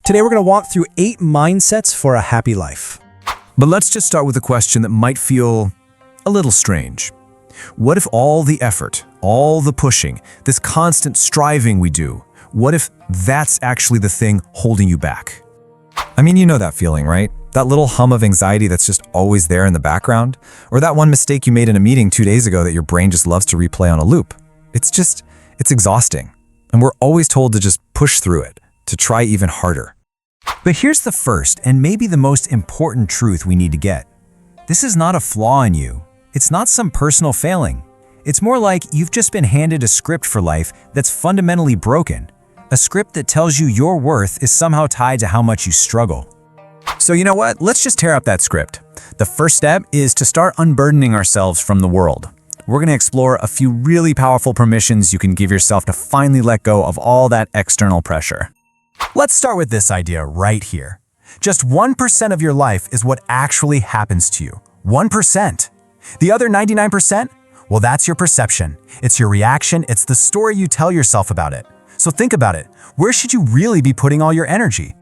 Today we're going to walk through 8 mindsets for a happy life. But let's just start with a question that might feel a little strange. What if all the effort, all the pushing, this constant striving we do, what if that's actually the thing holding you back? I mean, you know that feeling, right? That little hum of anxiety that's just always there in the background? Or that one mistake you made in a meeting 2 days ago that your brain just loves to replay on a loop? It's exhausting. And we're always told to just push through it, to try even harder. But here's the first and maybe the most important truth we need to get. This is not a flaw in you. It's not some personal failing. It's more like you've just been handed a script for life that's fundamentally broken. A script that tells you your worth is somehow tied to how much you struggle. So you know what? Let's just tear up that script. The first step is to start unburdening ourselves from the world. We're going to explore a few really powerful permissions you can give yourself to finally let go of all that external pressure. Let's start with this idea right here. Just 1% of your life is what actually happens to you. 1%. The other 99%? Well, that's your perception. It's your reaction. It's the story you tell yourself about it. So think about it. Where should you really be putting all your energy?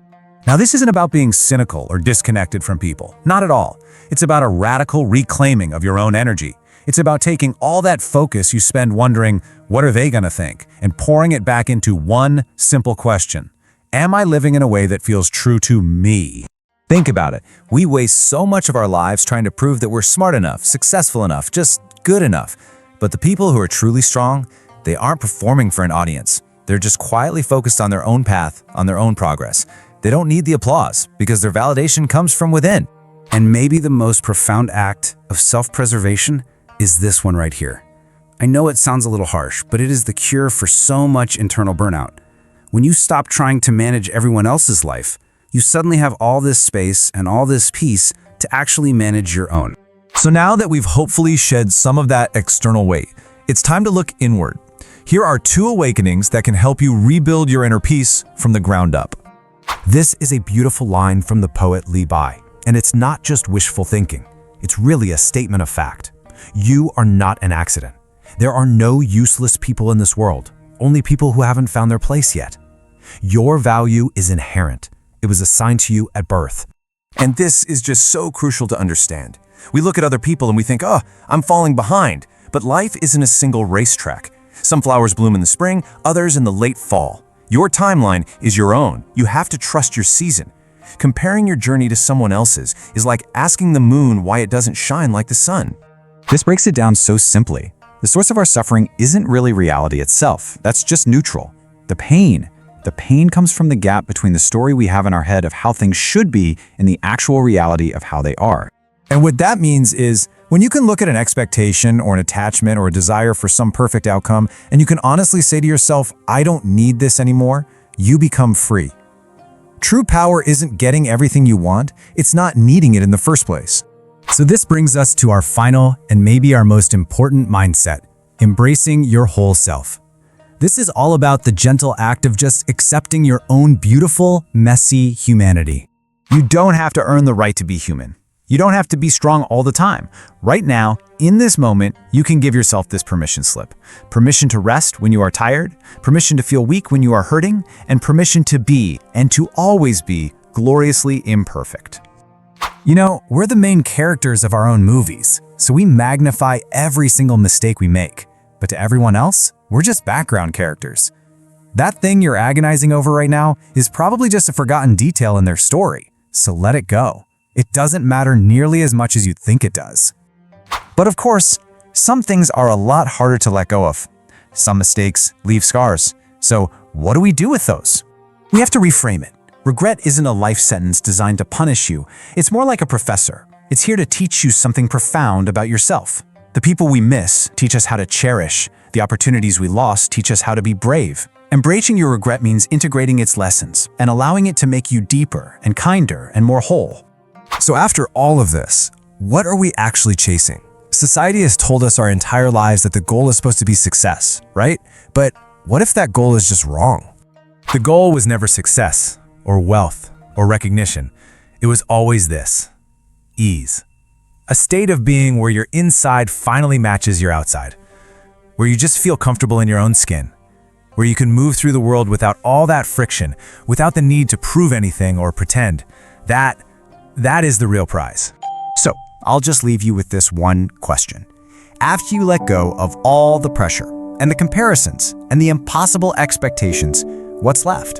Now, this isn't about being cynical or disconnected from people. Not at all. It's about a radical reclaiming of your own energy. It's about taking all that focus you spend wondering, what are they going to think, and pouring it back into one simple question. Am I living in a way that feels true to me? Think about it. We waste so much of our lives trying to prove that we're smart enough, successful enough, just good enough. But the people who are truly strong, they aren't performing for an audience. They're just quietly focused on their own path, on their own progress. They don't need the applause because their validation comes from within. And maybe the most profound act of self-preservation is this one right here. I know it sounds a little harsh, but it is the cure for so much internal burnout. When you stop trying to manage everyone else's life, you suddenly have all this space and all this peace to actually manage your own. So now that we've hopefully shed some of that external weight, it's time to look inward. Here are 2 awakenings that can help you rebuild your inner peace from the ground up. This is a beautiful line from the poet Li Bai, and it's not just wishful thinking. It's really a statement of fact. You are not an accident. There are no useless people in this world, only people who haven't found their place yet. Your value is inherent. It was assigned to you at birth. And this is just so crucial to understand. We look at other people and we think, oh, I'm falling behind. But life isn't a single racetrack. Some flowers bloom in the spring, others in the late fall. Your timeline is your own. You have to trust your season. Comparing your journey to someone else's is like asking the moon why it doesn't shine like the sun. This breaks it down so simply. The source of our suffering isn't really reality itself. That's just neutral. The pain comes from the gap between the story we have in our head of how things should be and the actual reality of how they are. And what that means is, when you can look at an expectation or an attachment or a desire for some perfect outcome, and you can honestly say to yourself, I don't need this anymore, you become free. True power isn't getting everything you want, it's not needing it in the first place. So this brings us to our final and maybe our most important mindset, embracing your whole self. This is all about the gentle act of just accepting your own beautiful, messy humanity. You don't have to earn the right to be human. You don't have to be strong all the time. Right now, in this moment, you can give yourself this permission slip. Permission to rest when you are tired, permission to feel weak when you are hurting, and permission to be, and to always be, gloriously imperfect. You know, we're the main characters of our own movies, so we magnify every single mistake we make. But to everyone else, we're just background characters. That thing you're agonizing over right now is probably just a forgotten detail in their story, so let it go. It doesn't matter nearly as much as you think it does. But of course, some things are a lot harder to let go of. Some mistakes leave scars. So what do we do with those? We have to reframe it. Regret isn't a life sentence designed to punish you. It's more like a professor. It's here to teach you something profound about yourself. The people we miss teach us how to cherish. The opportunities we lost teach us how to be brave. Embracing your regret means integrating its lessons and allowing it to make you deeper and kinder and more whole. So after all of this, what are we actually chasing? Society has told us our entire lives that the goal is supposed to be success, right? But what if that goal is just wrong? The goal was never success, or wealth, or recognition. It was always this: ease. A state of being where your inside finally matches your outside, where you just feel comfortable in your own skin. where you can move through the world without all that friction, without the need to prove anything or pretend. That is the real prize. So, I'll just leave you with this one question. After you let go of all the pressure and the comparisons and the impossible expectations, what's left?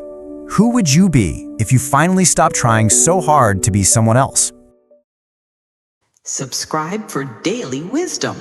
Who would you be if you finally stopped trying so hard to be someone else? Subscribe for daily wisdom.